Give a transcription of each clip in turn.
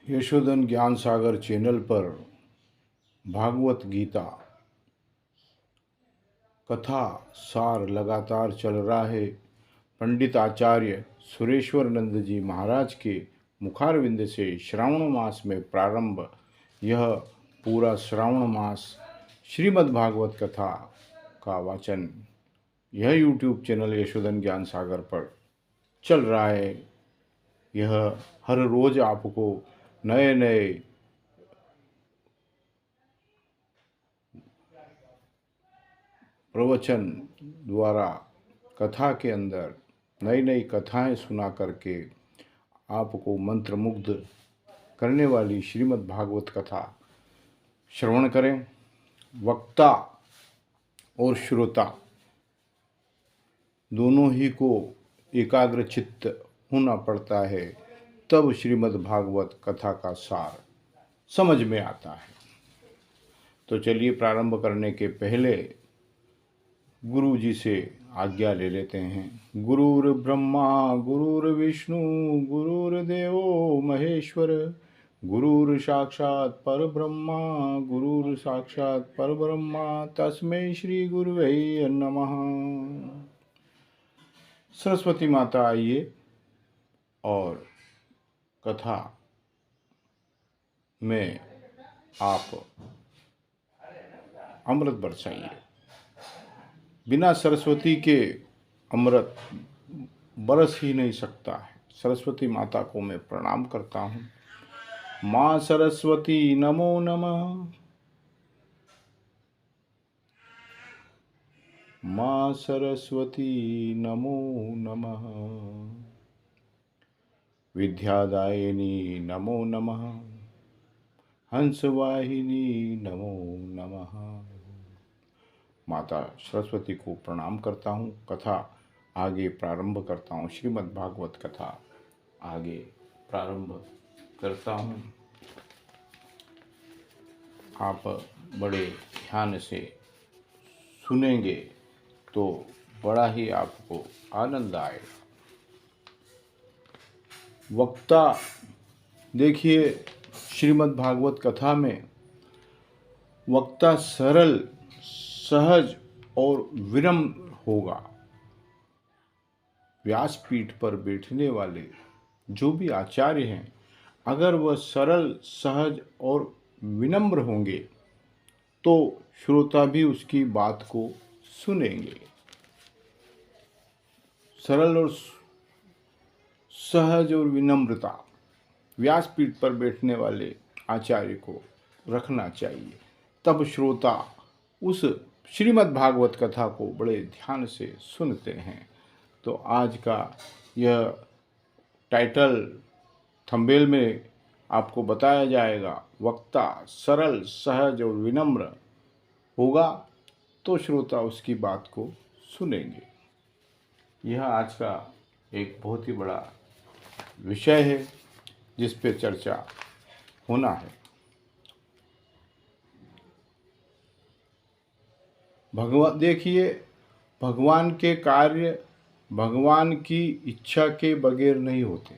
यशोधन ज्ञान सागर चैनल पर भागवत गीता कथा सार लगातार चल रहा है। पंडित आचार्य सुरेश्वरानंद जी महाराज के मुखारविंद से श्रावण मास में प्रारंभ यह पूरा श्रावण मास श्रीमद् भागवत कथा का वाचन यह यूट्यूब चैनल यशोधन ज्ञान सागर पर चल रहा है। यह हर रोज आपको नए नए प्रवचन द्वारा कथा के अंदर नई नई कथाएं सुना करके आपको मंत्रमुग्ध करने वाली श्रीमद् भागवत कथा श्रवण करें। वक्ता और श्रोता दोनों ही को एकाग्र चित्त होना पड़ता है, तब श्रीमद् भागवत कथा का सार समझ में आता है। तो चलिए प्रारंभ करने के पहले गुरु जी से आज्ञा ले लेते हैं। गुरुर् ब्रह्मा गुरुर्विष्णु गुरुर्देवो महेश्वर गुरुर् साक्षात् परब्रह्मा गुरुर् साक्षात् परब्रह्मा तस्मै श्री गुरुवे नमः। सरस्वती माता आइए और कथा में आप अमृत बरसाइए। बिना सरस्वती के अमृत बरस ही नहीं सकता है। सरस्वती माता को मैं प्रणाम करता हूँ। माँ सरस्वती नमो नमः। माँ सरस्वती नमो नमः। विद्यादायिनी नमो नमः। हंसवाहिनी नमो नमः। माता सरस्वती को प्रणाम करता हूँ। कथा आगे प्रारंभ करता हूँ। श्रीमद् भागवत कथा आगे प्रारंभ करता हूँ। आप बड़े ध्यान से सुनेंगे तो बड़ा ही आपको आनंद आएगा। वक्ता देखिए, श्रीमद् भागवत कथा में वक्ता सरल सहज और विनम्र होगा। व्यासपीठ पर बैठने वाले जो भी आचार्य हैं, अगर वह सरल सहज और विनम्र होंगे तो श्रोता भी उसकी बात को सुनेंगे। सरल और सहज और विनम्रता व्यासपीठ पर बैठने वाले आचार्य को रखना चाहिए, तब श्रोता उस श्रीमद् भागवत कथा को बड़े ध्यान से सुनते हैं। तो आज का यह टाइटल थंबनेल में आपको बताया जाएगा। वक्ता सरल सहज और विनम्र होगा तो श्रोता उसकी बात को सुनेंगे। यह आज का एक बहुत ही बड़ा विषय है जिस पे चर्चा होना है। भगवान देखिए, भगवान के कार्य भगवान की इच्छा के बगैर नहीं होते।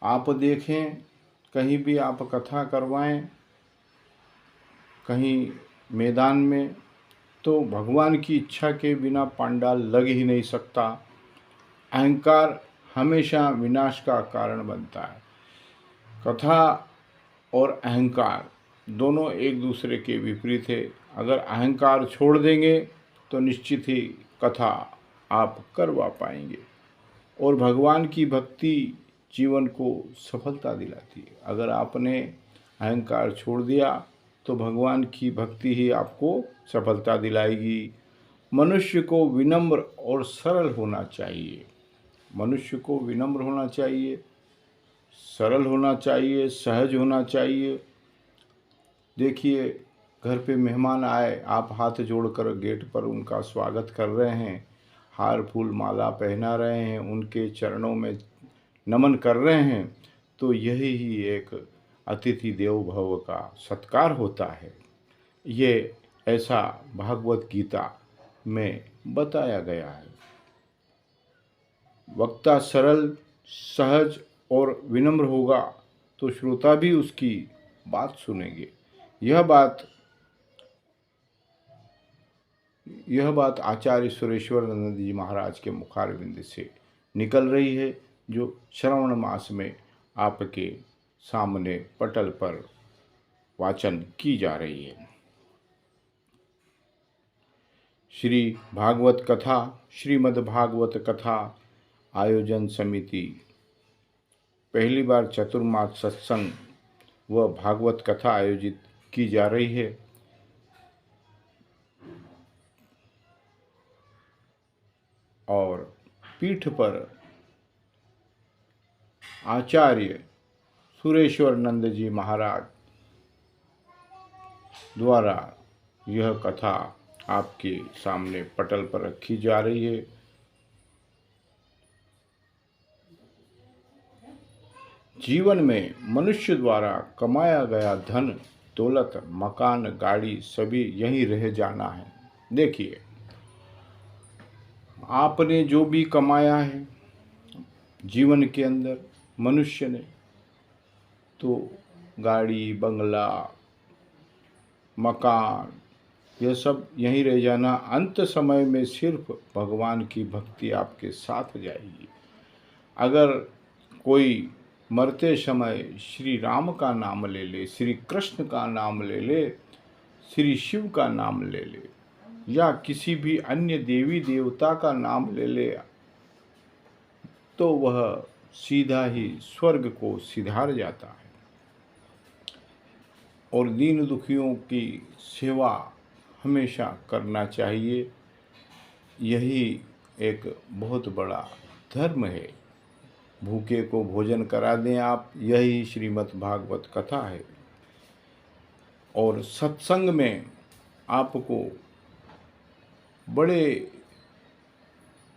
आप देखें, कहीं भी आप कथा करवाएं, कहीं मैदान में, तो भगवान की इच्छा के बिना पंडाल लग ही नहीं सकता। अहंकार हमेशा विनाश का कारण बनता है। कथा और अहंकार दोनों एक दूसरे के विपरीत है। अगर अहंकार छोड़ देंगे तो निश्चित ही कथा आप करवा पाएंगे और भगवान की भक्ति जीवन को सफलता दिलाती है। अगर आपने अहंकार छोड़ दिया तो भगवान की भक्ति ही आपको सफलता दिलाएगी। मनुष्य को विनम्र और सरल होना चाहिए। मनुष्य को विनम्र होना चाहिए, सरल होना चाहिए, सहज होना चाहिए। देखिए, घर पे मेहमान आए, आप हाथ जोड़कर गेट पर उनका स्वागत कर रहे हैं, हार फूल माला पहना रहे हैं, उनके चरणों में नमन कर रहे हैं, तो यही ही एक अतिथि देवो भव का सत्कार होता है। ये ऐसा भागवत गीता में बताया गया है। वक्ता सरल सहज और विनम्र होगा तो श्रोता भी उसकी बात सुनेंगे। यह बात आचार्य सुरेश्वरानंद जी महाराज के मुखारविंद से निकल रही है, जो श्रावण मास में आपके सामने पटल पर वाचन की जा रही है। श्री भागवत कथा, श्रीमद् भागवत कथा आयोजन समिति पहली बार चतुर्मास सत्संग व भागवत कथा आयोजित की जा रही है। और पीठ पर आचार्य सुरेश्वरानंद जी महाराज द्वारा यह कथा आपके सामने पटल पर रखी जा रही है। जीवन में मनुष्य द्वारा कमाया गया धन दौलत मकान गाड़ी सभी यहीं रह जाना है। देखिए, आपने जो भी कमाया है जीवन के अंदर मनुष्य ने, तो गाड़ी बंगला मकान यह सब यहीं रह जाना। अंत समय में सिर्फ भगवान की भक्ति आपके साथ जाएगी। अगर कोई मरते समय श्री राम का नाम ले ले, श्री कृष्ण का नाम ले ले, श्री शिव का नाम ले ले, या किसी भी अन्य देवी देवता का नाम ले ले, तो वह सीधा ही स्वर्ग को सिधार जाता है। और दीन दुखियों की सेवा हमेशा करना चाहिए। यही एक बहुत बड़ा धर्म है। भूखे को भोजन करा दें आप, यही श्रीमद् भागवत कथा है। और सत्संग में आपको बड़े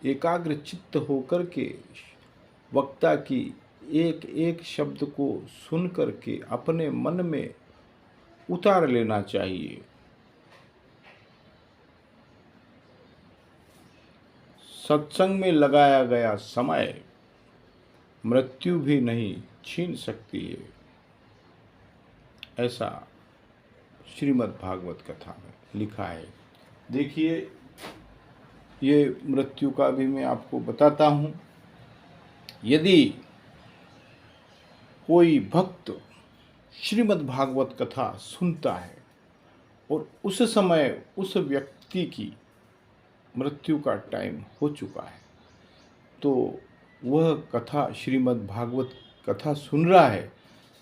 एकाग्र चित्त होकर के वक्ता की एक एक शब्द को सुन करके अपने मन में उतार लेना चाहिए। सत्संग में लगाया गया समय मृत्यु भी नहीं छीन सकती है, ऐसा श्रीमद् भागवत कथा में लिखा है। देखिए, ये मृत्यु का भी मैं आपको बताता हूँ। यदि कोई भक्त श्रीमद् भागवत कथा सुनता है और उस समय उस व्यक्ति की मृत्यु का टाइम हो चुका है, तो वह कथा श्रीमद् भागवत कथा सुन रहा है,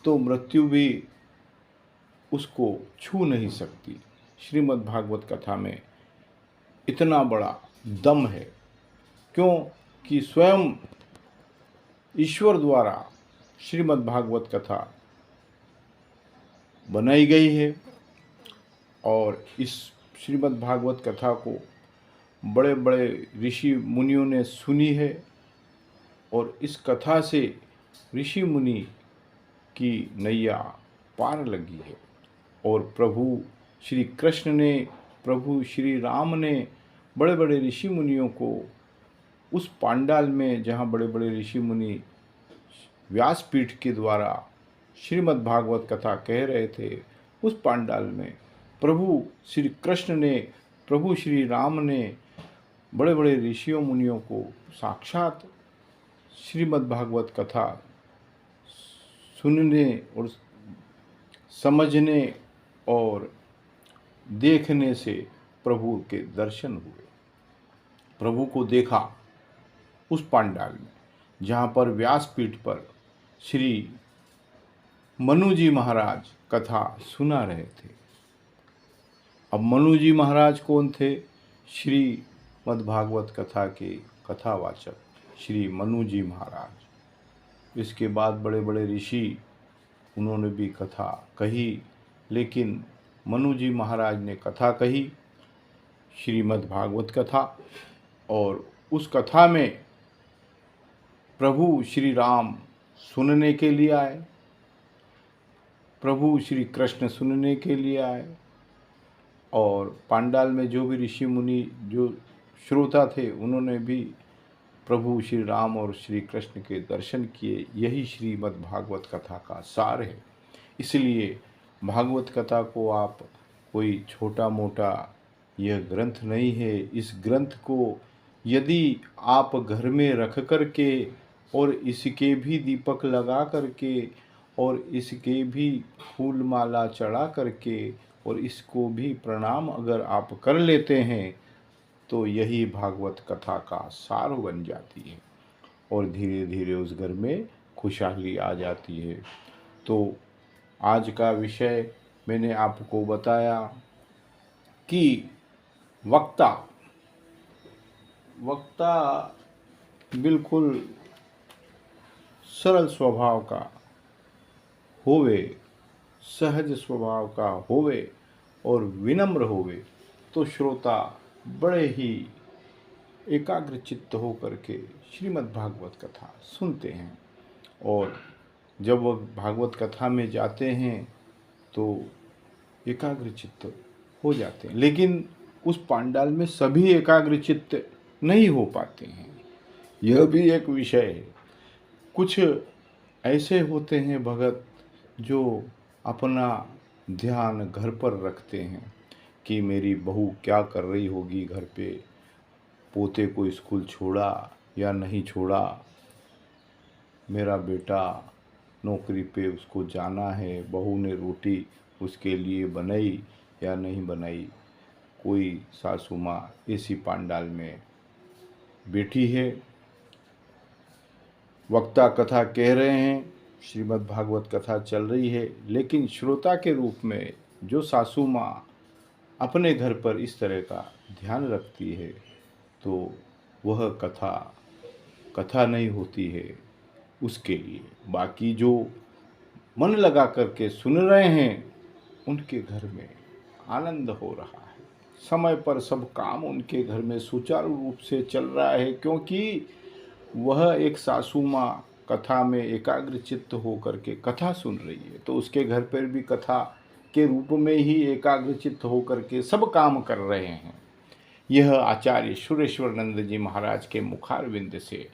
तो मृत्यु भी उसको छू नहीं सकती। श्रीमद् भागवत कथा में इतना बड़ा दम है, क्यों कि स्वयं ईश्वर द्वारा श्रीमद् भागवत कथा बनाई गई है। और इस श्रीमद् भागवत कथा को बड़े बड़े ऋषि मुनियों ने सुनी है, और इस कथा से ऋषि मुनि की नैया पार लगी है। और प्रभु श्री कृष्ण ने, प्रभु श्री राम ने बड़े बड़े ऋषि मुनियों को उस पांडाल में, जहाँ बड़े बड़े ऋषि मुनि व्यासपीठ के द्वारा श्रीमद् भागवत कथा कह रहे थे, उस पांडाल में प्रभु श्री कृष्ण ने, प्रभु श्री राम ने बड़े बड़े ऋषियों मुनियों को साक्षात श्रीमद् भागवत कथा सुनने और समझने और देखने से प्रभु के दर्शन हुए। प्रभु को देखा उस पांडाल में, जहाँ पर व्यासपीठ पर श्री मनु जी महाराज कथा सुना रहे थे। अब मनु जी महाराज कौन थे? श्रीमद् भागवत कथा के कथावाचक श्री मनु जी महाराज। इसके बाद बड़े बड़े ऋषि, उन्होंने भी कथा कही, लेकिन मनु जी महाराज ने कथा कही श्रीमद् भागवत कथा। और उस कथा में प्रभु श्री राम सुनने के लिए आए, प्रभु श्री कृष्ण सुनने के लिए आए, और पांडाल में जो भी ऋषि मुनि जो श्रोता थे, उन्होंने भी प्रभु श्री राम और श्री कृष्ण के दर्शन किए। यही श्रीमद् भागवत कथा का सार है। इसलिए भागवत कथा को आप कोई छोटा मोटा यह ग्रंथ नहीं है। इस ग्रंथ को यदि आप घर में रख कर के और इसके भी दीपक लगा करके और इसके भी फूल माला चढ़ा करके और इसको भी प्रणाम अगर आप कर लेते हैं तो यही भागवत कथा का सार बन जाती है और धीरे धीरे उस घर में खुशहाली आ जाती है। तो आज का विषय मैंने आपको बताया कि वक्ता बिल्कुल सरल स्वभाव का होवे, सहज स्वभाव का होवे और विनम्र होवे तो श्रोता बड़े ही एकाग्रचित्त होकर के श्रीमद् भागवत कथा सुनते हैं। और जब वह भागवत कथा में जाते हैं तो एकाग्रचित्त हो जाते हैं। लेकिन उस पांडाल में सभी एकाग्रचित्त नहीं हो पाते हैं, यह भी एक विषय है। कुछ ऐसे होते हैं भगत जो अपना ध्यान घर पर रखते हैं कि मेरी बहू क्या कर रही होगी घर पे, पोते को स्कूल छोड़ा या नहीं छोड़ा, मेरा बेटा नौकरी पे उसको जाना है, बहू ने रोटी उसके लिए बनाई या नहीं बनाई। कोई सासू माँ ऐसी पांडाल में बैठी है, वक्ता कथा कह रहे हैं, श्रीमद् भागवत कथा चल रही है, लेकिन श्रोता के रूप में जो सासू माँ अपने घर पर इस तरह का ध्यान रखती है तो वह कथा नहीं होती है उसके लिए। बाकी जो मन लगा करके सुन रहे हैं उनके घर में आनंद हो रहा है, समय पर सब काम उनके घर में सुचारू रूप से चल रहा है, क्योंकि वह एक सासू माँ कथा में एकाग्रचित्त होकर के कथा सुन रही है। तो उसके घर पर भी कथा के रूप में ही एकाग्रचित्त होकर के सब काम कर रहे हैं। यह आचार्य सुरेश्वरानंद जी महाराज के मुखारविंद से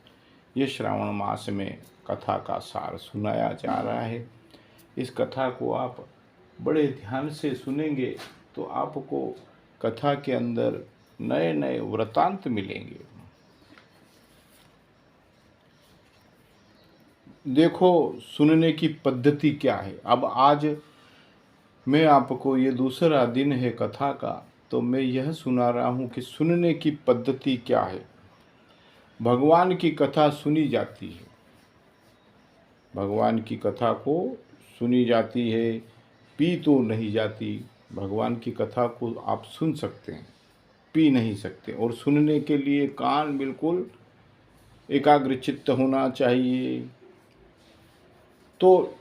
यह श्रावण मास में कथा का सार सुनाया जा रहा है। इस कथा को आप बड़े ध्यान से सुनेंगे तो आपको कथा के अंदर नए नए वृतांत मिलेंगे। देखो सुनने की पद्धति क्या है। अब आज मैं आपको, ये दूसरा दिन है कथा का, तो मैं यह सुना रहा हूँ कि सुनने की पद्धति क्या है। भगवान की कथा सुनी जाती है, भगवान की कथा को सुनी जाती है, पी तो नहीं जाती। भगवान की कथा को आप सुन सकते हैं, पी नहीं सकते। और सुनने के लिए कान बिल्कुल एकाग्रचित्त होना चाहिए। तो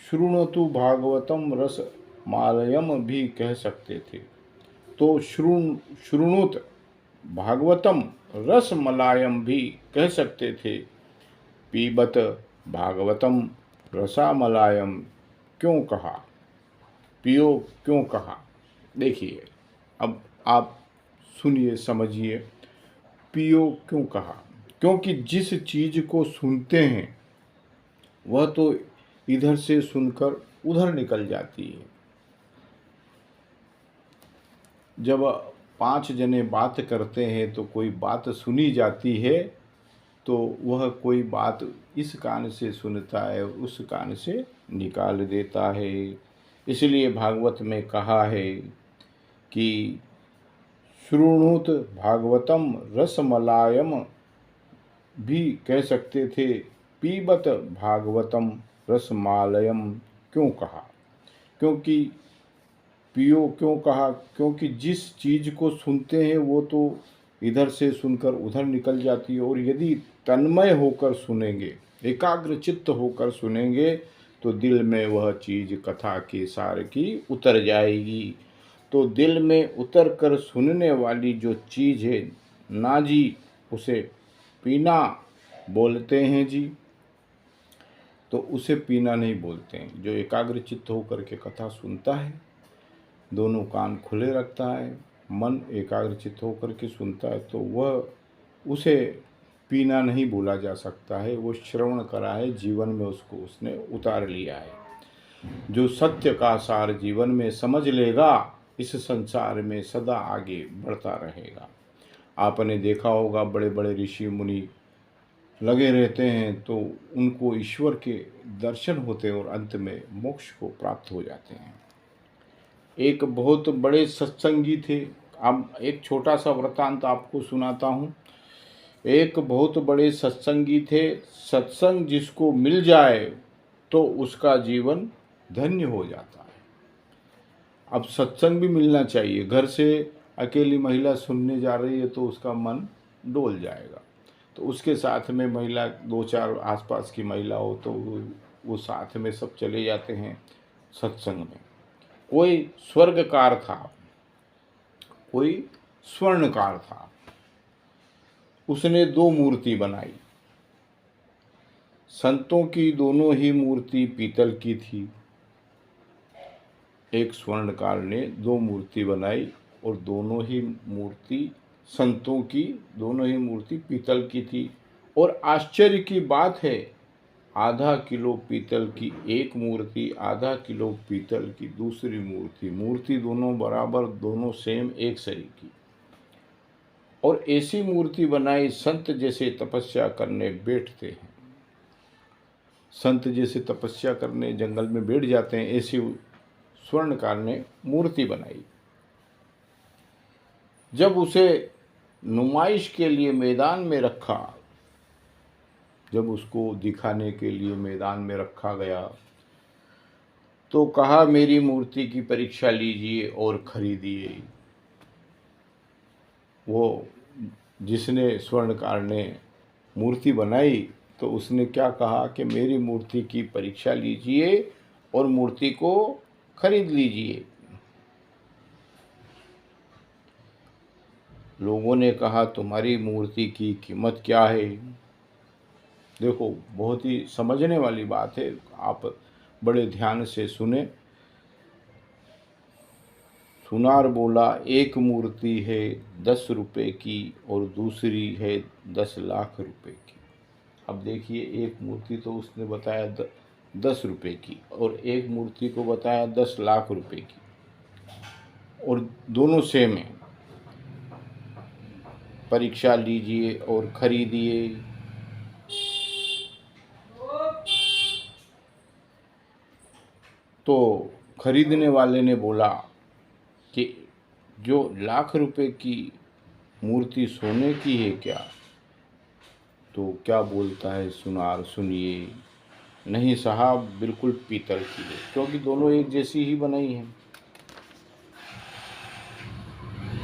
शृणोतु भागवतम रस मालयम भी कह सकते थे। तो शृणुत भागवतम रस मलायम भी कह सकते थे। पीबत भागवतम रसामलायम क्यों कहा, पियो क्यों कहा। देखिए अब आप सुनिए, समझिए, पियो क्यों कहा। क्योंकि जिस चीज़ को सुनते हैं वह तो इधर से सुनकर उधर निकल जाती है। जब 5 जने बात करते हैं तो कोई बात सुनी जाती है तो वह कोई बात इस कान से सुनता है उस कान से निकाल देता है। इसलिए भागवत में कहा है कि शृणुत भागवतम रसमलायम भी कह सकते थे। पीबत भागवतम रसमालयम क्यों कहा। क्योंकि पियो क्यों कहा, क्योंकि जिस चीज़ को सुनते हैं वो तो इधर से सुनकर उधर निकल जाती है। और यदि तन्मय होकर सुनेंगे, एकाग्रचित्त होकर सुनेंगे तो दिल में वह चीज़ कथा के सार की उतर जाएगी। तो दिल में उतर कर सुनने वाली जो चीज़ है ना जी, उसे पीना बोलते हैं जी। तो उसे पीना नहीं बोलते हैं। जो एकाग्रचित्त होकर के कथा सुनता है, दोनों कान खुले रखता है, मन एकाग्रचित्त होकर के सुनता है, तो वह उसे पीना नहीं बोला जा सकता है, वो श्रवण करा है, जीवन में उसको उसने उतार लिया है। जो सत्य का सार जीवन में समझ लेगा, इस संसार में सदा आगे बढ़ता रहेगा। आपने देखा होगा बड़े बड़े ऋषि मुनि लगे रहते हैं तो उनको ईश्वर के दर्शन होते हैं और अंत में मोक्ष को प्राप्त हो जाते हैं। एक बहुत बड़े सत्संगी थे। अब एक छोटा सा वृतांत आपको सुनाता हूँ। एक बहुत बड़े सत्संगी थे। सत्संग जिसको मिल जाए तो उसका जीवन धन्य हो जाता है। अब सत्संग भी मिलना चाहिए। घर से अकेली महिला सुनने जा रही है तो उसका मन डोल जाएगा, तो उसके साथ में महिला दो चार आसपास की महिला हो तो वो साथ में सब चले जाते हैं सत्संग में। कोई स्वर्गकार था, कोई स्वर्णकार था। उसने दो मूर्ति बनाई। संतों की दोनों ही मूर्ति पीतल की थी। एक स्वर्णकार ने दो मूर्ति बनाई और दोनों ही मूर्ति संतों की, दोनों ही मूर्ति पीतल की थी। और आश्चर्य की बात है, आधा किलो पीतल की एक मूर्ति, आधा किलो पीतल की दूसरी मूर्ति, मूर्ति दोनों बराबर, दोनों सेम एक सरी की। और ऐसी मूर्ति बनाई, संत जैसे तपस्या करने बैठते हैं, संत जैसे तपस्या करने जंगल में बैठ जाते हैं, ऐसी स्वर्णकार ने मूर्ति बनाई। जब उसे नुमाइश के लिए मैदान में रखा, जब उसको दिखाने के लिए मैदान में रखा गया तो कहा मेरी मूर्ति की परीक्षा लीजिए और खरीदिए। वो जिसने स्वर्णकार ने मूर्ति बनाई तो उसने क्या कहा कि मेरी मूर्ति की परीक्षा लीजिए और मूर्ति को खरीद लीजिए। लोगों ने कहा तुम्हारी मूर्ति की कीमत क्या है? देखो, बहुत ही समझने वाली बात है, आप बड़े ध्यान से सुने। सुनार बोला एक मूर्ति है 10 रुपए की और दूसरी है 10 लाख रुपए की। अब देखिए, एक मूर्ति तो उसने बताया 10 रुपए की और एक मूर्ति को बताया 10 लाख रुपए की, और दोनों सेम है। परीक्षा लीजिए और खरीदिए। तो खरीदने वाले ने बोला कि जो लाख रुपए की मूर्ति सोने की है क्या? तो क्या बोलता है सुनार, सुनिए। नहीं साहब, बिल्कुल पीतल की है, क्योंकि दोनों एक जैसी ही बनाई है।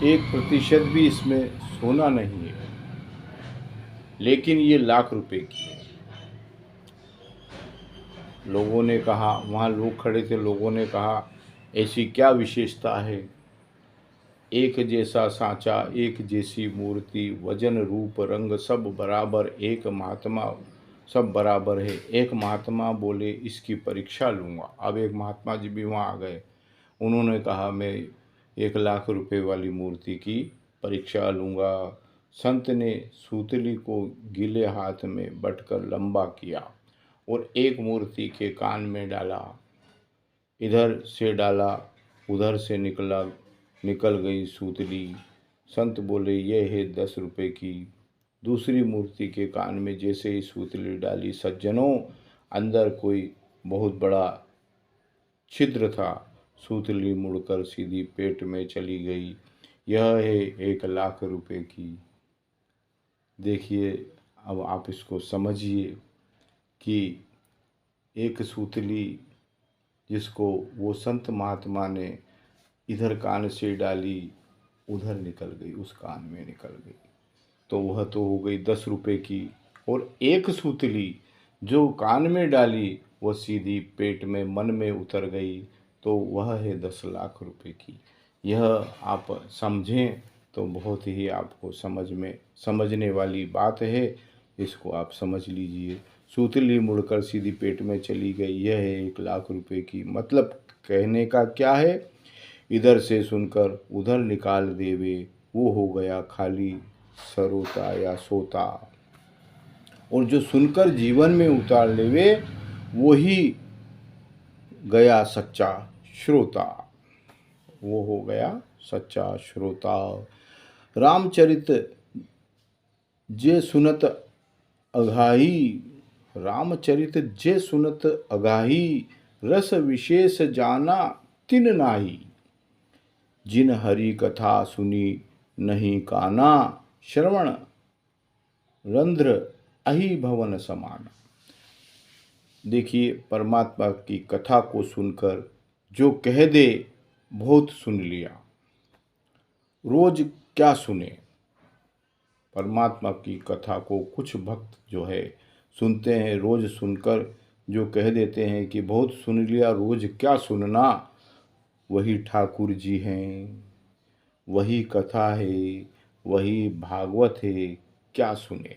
1% भी इसमें सोना नहीं है, लेकिन ये लाख रुपए की है। लोगों ने कहा, वहाँ लोग खड़े थे, लोगों ने कहा ऐसी क्या विशेषता है? एक जैसा सांचा, एक जैसी मूर्ति, वजन रूप रंग सब बराबर, एक महात्मा सब बराबर है। एक महात्मा बोले इसकी परीक्षा लूँगा। अब एक महात्मा जी भी वहाँ आ गए। उन्होंने कहा मैं 1 लाख रुपए वाली मूर्ति की परीक्षा लूँगा। संत ने सूतली को गीले हाथ में बटकर लंबा किया और एक मूर्ति के कान में डाला। इधर से डाला, उधर से निकल गई सूतली। संत बोले यह है 10 रुपए की। दूसरी मूर्ति के कान में जैसे ही सूतली डाली, सज्जनों, अंदर कोई बहुत बड़ा छिद्र था। सूतली मुड़कर सीधी पेट में चली गई। यह है 1 लाख रुपए की। देखिए, अब आप इसको समझिए कि एक सूतली जिसको वो संत महात्मा ने इधर कान से डाली, उधर निकल गई, उस कान में निकल गई, तो वह तो हो गई 10 रुपए की। और एक सूतली जो कान में डाली वह सीधी पेट में, मन में उतर गई, तो वह है 10 लाख रुपए की। यह आप समझें तो बहुत ही आपको समझने वाली बात है। इसको आप समझ लीजिए। सूतली मुड़कर सीधी पेट में चली गई, यह है 1 लाख रुपए की। मतलब कहने का क्या है? इधर से सुनकर उधर निकाल देवे, वो हो गया खाली सरोता या सोता। और जो सुनकर जीवन में उतार लेवे वही गया सच्चा श्रोता। वो हो गया सच्चा श्रोता। रामचरित जे सुनत अघाही, रामचरित जे सुनत अघाही, रस विशेष जाना तिन नाही। जिन हरि कथा सुनी नहीं काना, श्रवण रंध्र अहि भवन समान। देखिए, परमात्मा की कथा को सुनकर जो कह दे बहुत सुन लिया, रोज क्या सुने। परमात्मा की कथा को कुछ भक्त जो है सुनते हैं, रोज सुनकर जो कह देते हैं कि बहुत सुन लिया, रोज क्या सुनना, वही ठाकुर जी हैं, वही कथा है, वही भागवत है, क्या सुने।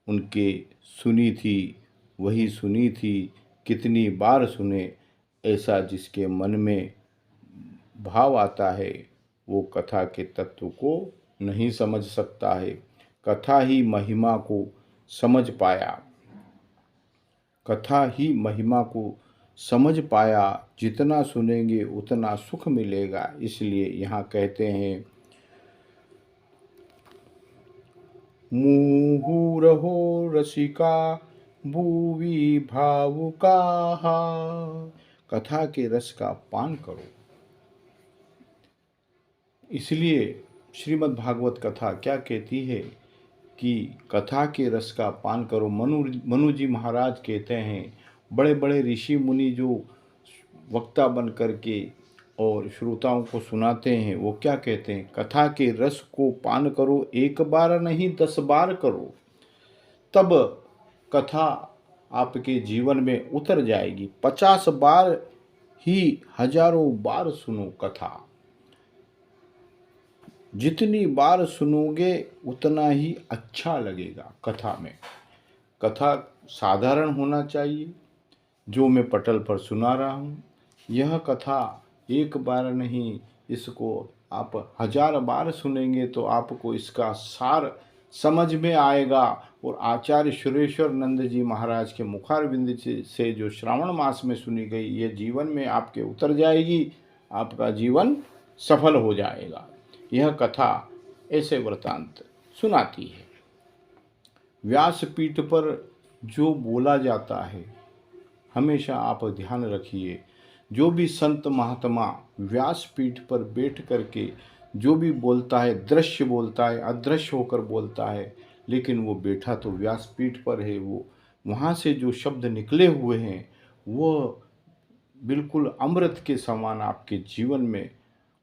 उनके सुनी थी वही सुनी थी, कितनी बार सुने। ऐसा जिसके मन में भाव आता है वो कथा के तत्व को नहीं समझ सकता है। कथा ही महिमा को समझ पाया, कथा ही महिमा को समझ पाया। जितना सुनेंगे उतना सुख मिलेगा। इसलिए यहाँ कहते हैं, मुहु रहो रसिका भूवि भावुका। कथा के रस का पान करो। इसलिए श्रीमद् भागवत कथा क्या कहती है कि कथा के रस का पान करो। मनु जी महाराज कहते हैं, बड़े बड़े ऋषि मुनि जो वक्ता बन करके और श्रोताओं को सुनाते हैं, वो क्या कहते हैं, कथा के रस को पान करो, एक बार नहीं 10 बार करो, तब कथा आपके जीवन में उतर जाएगी। 50 बार ही हजारों बार सुनो कथा। जितनी बार सुनोगे उतना ही अच्छा लगेगा कथा में। कथा साधारण होना चाहिए। जो मैं पटल पर सुना रहा हूँ, यह कथा एक बार नहीं, इसको आप 1000 बार सुनेंगे तो आपको इसका सार समझ में आएगा। और आचार्य सुरेश्वर नंद जी महाराज के मुखारविंद से जो श्रावण मास में सुनी गई, ये जीवन में आपके उतर जाएगी, आपका जीवन सफल हो जाएगा। यह कथा ऐसे वृतांत सुनाती है। व्यासपीठ पर जो बोला जाता है, हमेशा आप ध्यान रखिए, जो भी संत महात्मा व्यासपीठ पर बैठ करके जो भी बोलता है, दृश्य बोलता है, अदृश्य होकर बोलता है, लेकिन वो बैठा तो व्यासपीठ पर है। वो वहाँ से जो शब्द निकले हुए हैं वो बिल्कुल अमृत के समान आपके जीवन में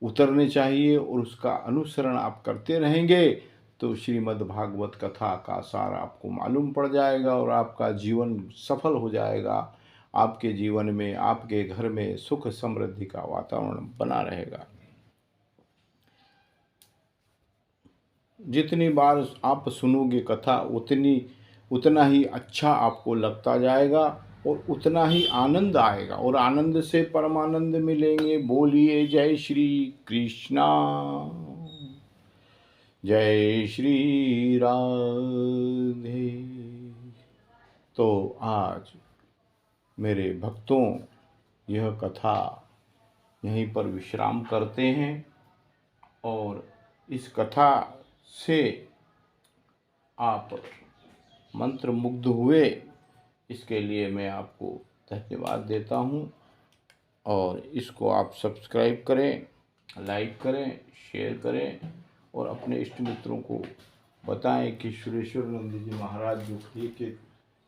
उतरने चाहिए। और उसका अनुसरण आप करते रहेंगे तो श्रीमद् भागवत कथा का सार आपको मालूम पड़ जाएगा और आपका जीवन सफल हो जाएगा। आपके जीवन में, आपके घर में सुख समृद्धि का वातावरण बना रहेगा। जितनी बार आप सुनोगे कथा उतना ही अच्छा आपको लगता जाएगा और उतना ही आनंद आएगा और आनंद से परमानंद मिलेंगे। बोलिए जय श्री कृष्णा, जय श्री राधे। तो आज मेरे भक्तों, यह कथा यहीं पर विश्राम करते हैं और इस कथा से आप मंत्र मुग्ध हुए, इसके लिए मैं आपको धन्यवाद देता हूँ। और इसको आप सब्सक्राइब करें, लाइक करें, शेयर करें और अपने इष्ट मित्रों को बताएं कि सुरेश्वर नंद जी महाराज जो एक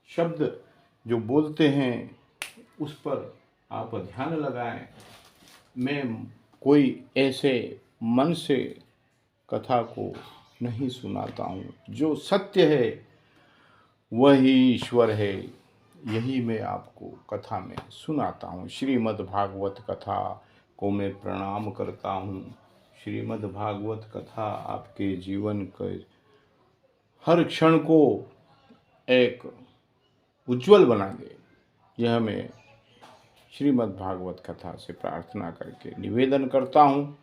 शब्द जो बोलते हैं उस पर आप ध्यान लगाएं। मैं कोई ऐसे मन से कथा को नहीं सुनाता हूँ, जो सत्य है वही ईश्वर है, यही मैं आपको कथा में सुनाता हूँ। श्रीमद् भागवत कथा को मैं प्रणाम करता हूँ। श्रीमद् भागवत कथा आपके जीवन के हर क्षण को एक उज्जवल बना दे, यह मैं श्रीमद् भागवत कथा से प्रार्थना करके निवेदन करता हूँ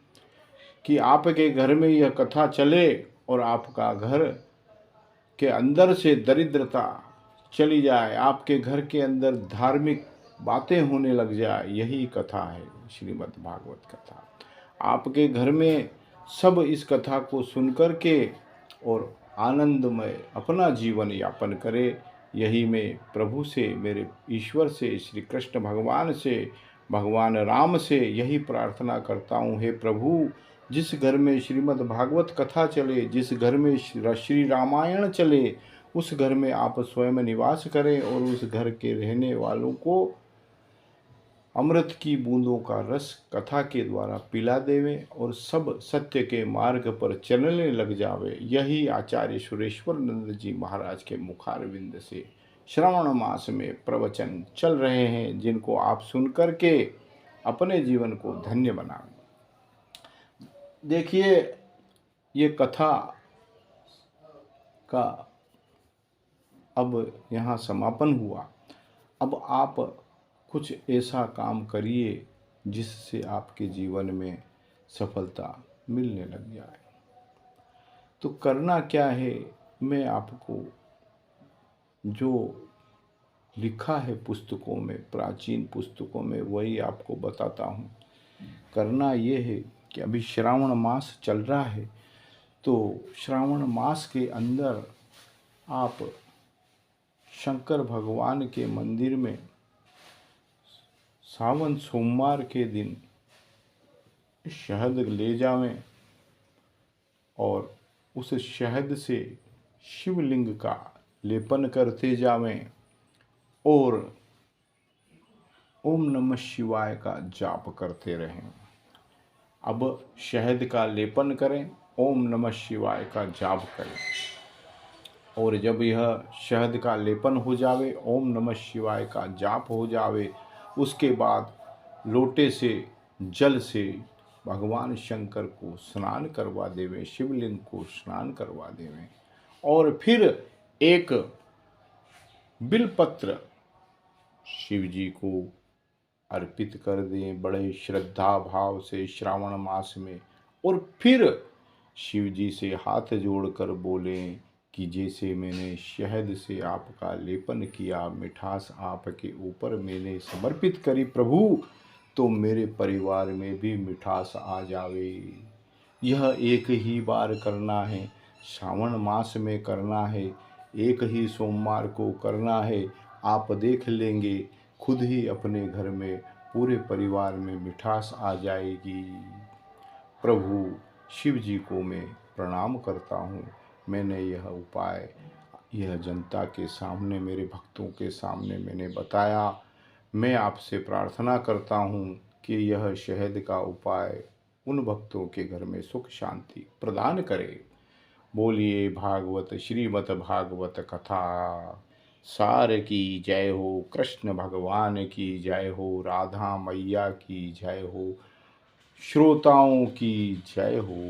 कि आपके घर में यह कथा चले और आपका घर के अंदर से दरिद्रता चली जाए, आपके घर के अंदर धार्मिक बातें होने लग जाए, यही कथा है श्रीमद् भागवत कथा। आपके घर में सब इस कथा को सुनकर के और आनंदमय अपना जीवन यापन करे, यही मैं प्रभु से, मेरे ईश्वर से, श्री कृष्ण भगवान से, भगवान राम से यही प्रार्थना करता हूँ। हे प्रभु, जिस घर में श्रीमद् भागवत कथा चले, जिस घर में श्री रामायण चले, उस घर में आप स्वयं निवास करें और उस घर के रहने वालों को अमृत की बूंदों का रस कथा के द्वारा पिला देवे और सब सत्य के मार्ग पर चलने लग जावे। यही आचार्य सुरेश्वर नंद जी महाराज के मुखारविंद से श्रावण मास में प्रवचन चल रहे हैं, जिनको आप सुन करके अपने जीवन को धन्य बनाएं। देखिए, ये कथा का अब यहाँ समापन हुआ। अब आप कुछ ऐसा काम करिए जिससे आपके जीवन में सफलता मिलने लग जाए। तो करना क्या है, मैं आपको जो लिखा है पुस्तकों में, प्राचीन पुस्तकों में, वही आपको बताता हूँ। करना ये है कि अभी श्रावण मास चल रहा है, तो श्रावण मास के अंदर आप शंकर भगवान के मंदिर में सावन सोमवार के दिन शहद ले जावें और उस शहद से शिवलिंग का लेपन करते जावें और ओम नमः शिवाय का जाप करते रहें। अब शहद का लेपन करें, ओम नमः शिवाय का जाप करें, और जब यह शहद का लेपन हो जावे, ओम नमः शिवाय का जाप हो जावे, उसके बाद लोटे से जल से भगवान शंकर को स्नान करवा देवें, शिवलिंग को स्नान करवा देवें, और फिर एक बिलपत्र शिव जी को अर्पित कर दें बड़े श्रद्धा भाव से श्रावण मास में। और फिर शिव जी से हाथ जोड़कर बोलें कि जैसे मैंने शहद से आपका लेपन किया, मिठास आपके ऊपर मैंने समर्पित करी प्रभु, तो मेरे परिवार में भी मिठास आ जावे। यह एक ही बार करना है, श्रावण मास में करना है, एक ही सोमवार को करना है। आप देख लेंगे खुद ही अपने घर में पूरे परिवार में मिठास आ जाएगी। प्रभु शिव जी को मैं प्रणाम करता हूँ। मैंने यह उपाय यह जनता के सामने, मेरे भक्तों के सामने मैंने बताया। मैं आपसे प्रार्थना करता हूँ कि यह शहद का उपाय उन भक्तों के घर में सुख शांति प्रदान करे। बोलिए भागवत श्रीमद् भागवत कथा सार की जय हो, कृष्ण भगवान की जय हो, राधा मैया की जय हो, श्रोताओं की जय हो।